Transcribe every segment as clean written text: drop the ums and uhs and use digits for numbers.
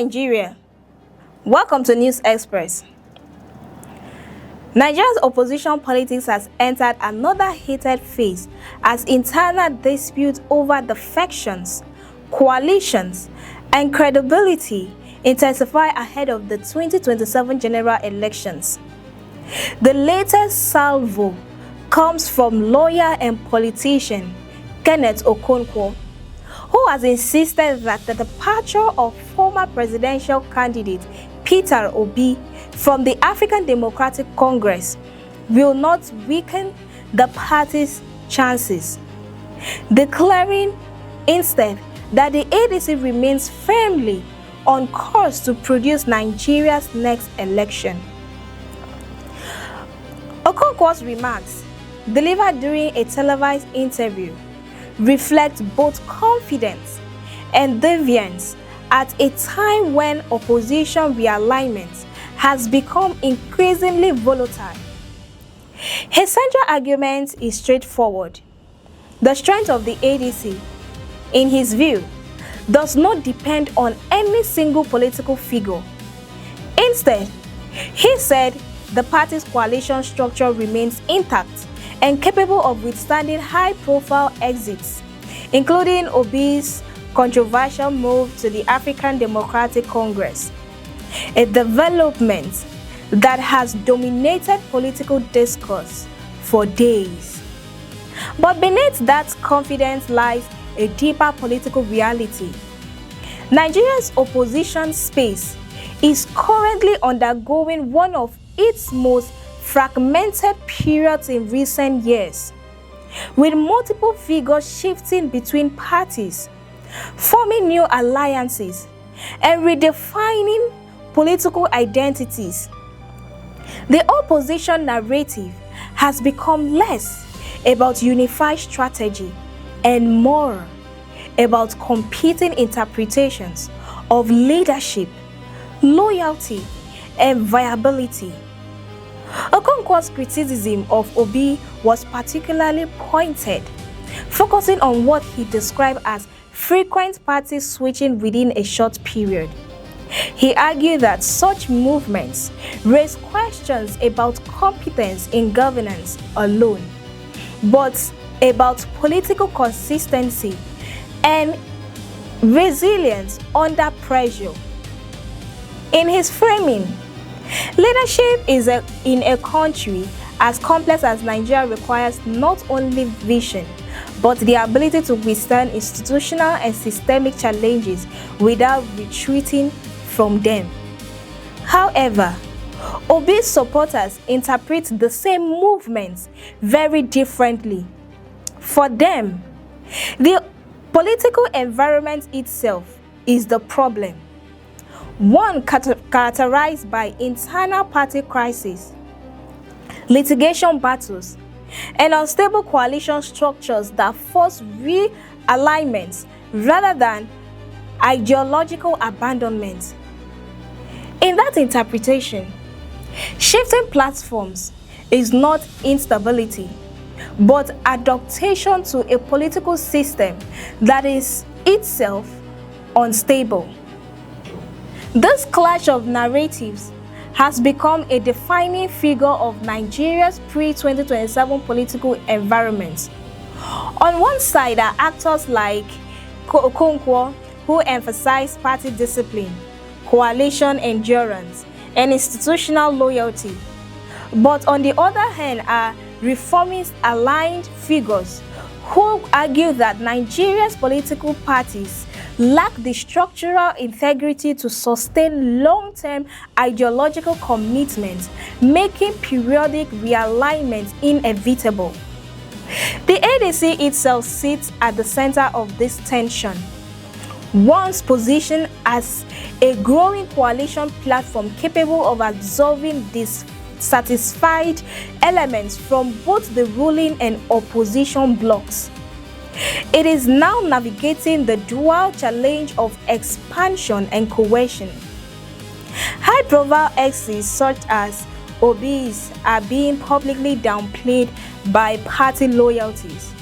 Nigeria. Welcome to News Express. Nigeria's opposition politics has entered another heated phase as internal disputes over defections, coalitions, and credibility intensify ahead of the 2027 general elections. The latest salvo comes from lawyer and politician Kenneth Okonkwo, who has insisted that the departure of former presidential candidate Peter Obi from the African Democratic Congress will not weaken the party's chances, declaring instead that the ADC remains firmly on course to produce Nigeria's next election. Okonkwo's remarks, delivered during a televised interview, reflect both confidence and defiance at a time when opposition realignment has become increasingly volatile. His central argument is straightforward. The strength of the ADC, in his view, does not depend on any single political figure. Instead, he said the party's coalition structure remains intact and capable of withstanding high-profile exits, including Obi's controversial move to the African Democratic Congress, a development that has dominated political discourse for days. But beneath that confidence lies a deeper political reality. Nigeria's opposition space is currently undergoing one of its most fragmented periods in recent years, with multiple figures shifting between parties, forming new alliances, and redefining political identities. The opposition narrative has become less about unified strategy and more about competing interpretations of leadership, loyalty, and viability. Okonkwo's criticism of Obi was particularly pointed, focusing on what he described as frequent party switching within a short period. He argued that such movements raise questions about competence in governance alone, but about political consistency and resilience under pressure. In his framing, leadership in a country as complex as Nigeria requires not only vision, but the ability to withstand institutional and systemic challenges without retreating from them. However, Obi's supporters interpret the same movements very differently. For them, the political environment itself is the problem, one characterized by internal party crisis, litigation battles, and unstable coalition structures that force realignments rather than ideological abandonment. In that interpretation, shifting platforms is not instability, but adaptation to a political system that is itself unstable. This clash of narratives has become a defining figure of Nigeria's pre-2027 political environment. On one side are actors like Okonkwo, who emphasize party discipline, coalition endurance, and institutional loyalty. But on the other hand are reformist-aligned figures who argue that Nigeria's political parties lack the structural integrity to sustain long-term ideological commitments, making periodic realignment inevitable. The ADC itself sits at the center of this tension, once positioned as a growing coalition platform capable of absorbing dissatisfied elements from both the ruling and opposition blocs. It is now navigating the dual challenge of expansion and cohesion. High-profile exits such as Obi's are being publicly downplayed by party loyalties,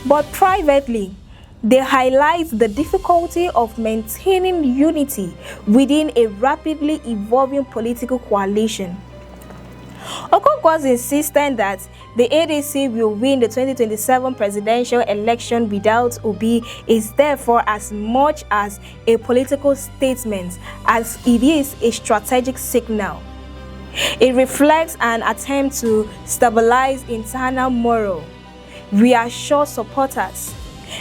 but privately, They highlight the difficulty of maintaining unity within a rapidly evolving political coalition. Okonkwo is insistent that the ADC will win the 2027 presidential election without Obi is therefore as much as a political statement as it is a strategic signal. It reflects an attempt to stabilize internal morale, reassure supporters,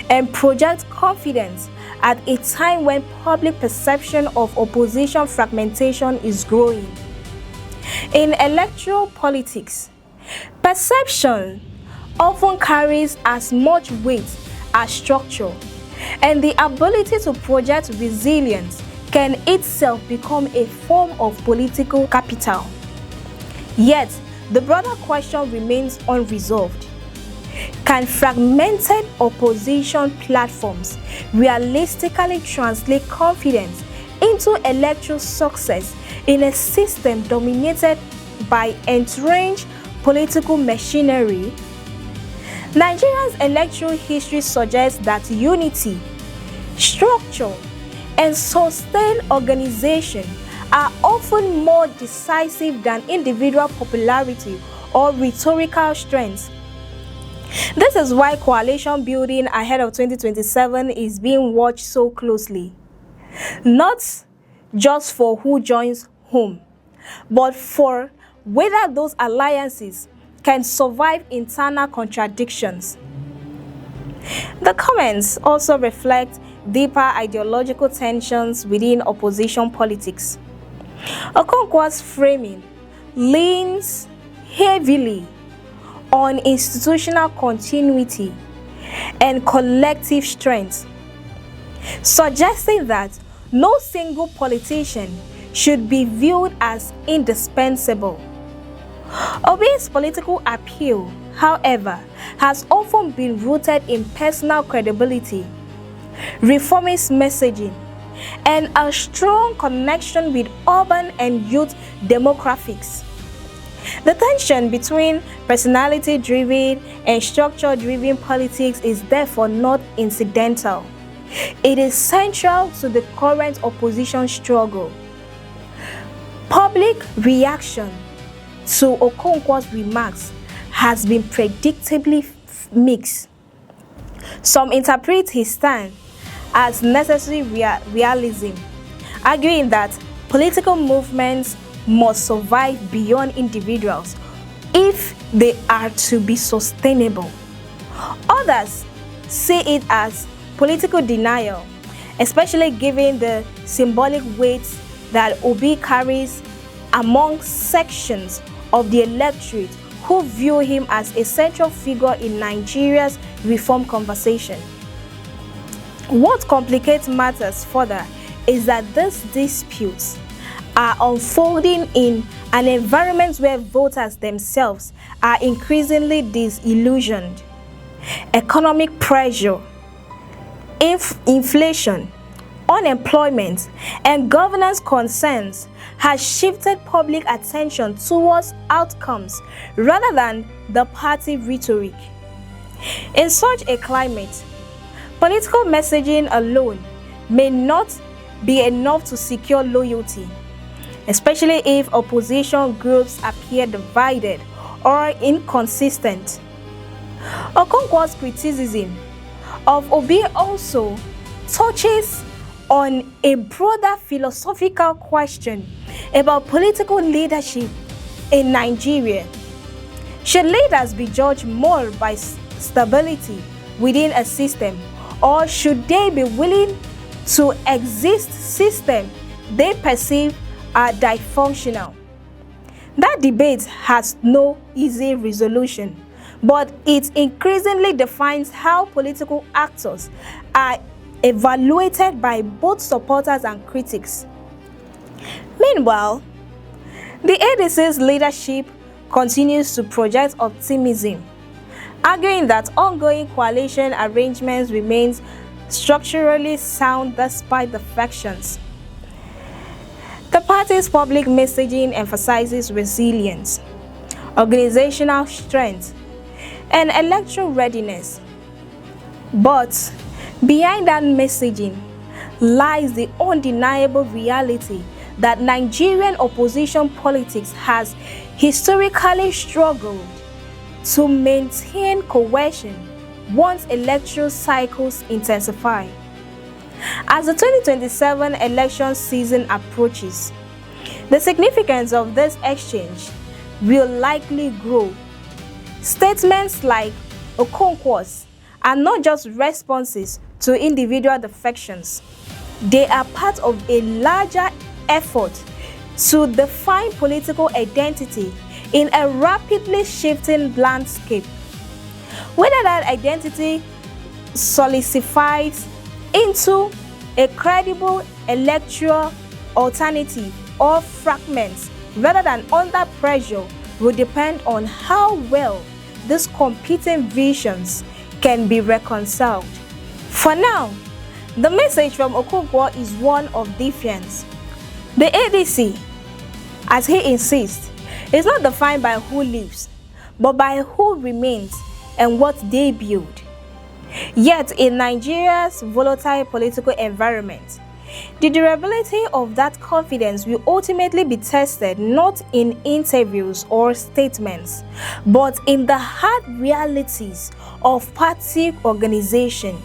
and project confidence at a time when public perception of opposition fragmentation is growing. In electoral politics, perception often carries as much weight as structure, and the ability to project resilience can itself become a form of political capital. Yet, the broader question remains unresolved. Can fragmented opposition platforms realistically translate confidence into electoral success in a system dominated by entrenched political machinery? Nigeria's electoral history suggests that unity, structure, and sustained organization are often more decisive than individual popularity or rhetorical strength. This is why coalition building ahead of 2027 is being watched so closely. Not just for who joins whom, but for whether those alliances can survive internal contradictions. The comments also reflect deeper ideological tensions within opposition politics. Okonkwo's framing leans heavily on institutional continuity and collective strength, suggesting that no single politician should be viewed as indispensable. Obi's political appeal, however, has often been rooted in personal credibility, reformist messaging, and a strong connection with urban and youth demographics. The tension between personality-driven and structure-driven politics is therefore not incidental. It is central to the current opposition struggle. Public reaction to Okonkwo's remarks has been predictably mixed. Some interpret his stand as necessary realism, arguing that political movements must survive beyond individuals if they are to be sustainable. Others see it as political denial, especially given the symbolic weight that Obi carries among sections of the electorate who view him as a central figure in Nigeria's reform conversation. What complicates matters further is that these disputes are unfolding in an environment where voters themselves are increasingly disillusioned. Economic pressure, inflation, unemployment, and governance concerns has shifted public attention towards outcomes rather than the party rhetoric. In such a climate, political messaging alone may not be enough to secure loyalty, especially if opposition groups appear divided or inconsistent. Okonkwo's criticism of Obi also touches on a broader philosophical question about political leadership in Nigeria. Should leaders be judged more by stability within a system, or should they be willing to exist systems they perceive are dysfunctional? That debate has no easy resolution, but it increasingly defines how political actors are evaluated by both supporters and critics. Meanwhile, the ADC's leadership continues to project optimism, arguing that ongoing coalition arrangements remain structurally sound despite the fractions. The party's public messaging emphasizes resilience, organizational strength, and electoral readiness. But Behind that messaging lies the undeniable reality that Nigerian opposition politics has historically struggled to maintain cohesion once electoral cycles intensify. As the 2027 election season approaches, the significance of this exchange will likely grow. Statements like Okonkwo's are not just responses to individual defections. They are part of a larger effort to define political identity in a rapidly shifting landscape. Whether that identity solidifies into a credible electoral alternative or fragments rather than under pressure will depend on how well these competing visions can be reconciled. For now, the message from Okonkwo is one of defiance. The ADC, as he insists, is not defined by who lives, but by who remains and what they build. Yet, in Nigeria's volatile political environment, the durability of that confidence will ultimately be tested not in interviews or statements, but in the hard realities of party organization,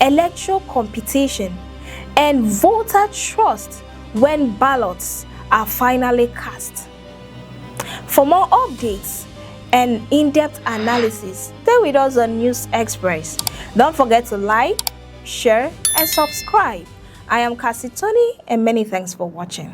electoral competition, and voter trust when ballots are finally cast. For more updates and in-depth analysis, stay with us on News Express. Don't forget to like, share, and subscribe. I am Cassie Tony, and many thanks for watching.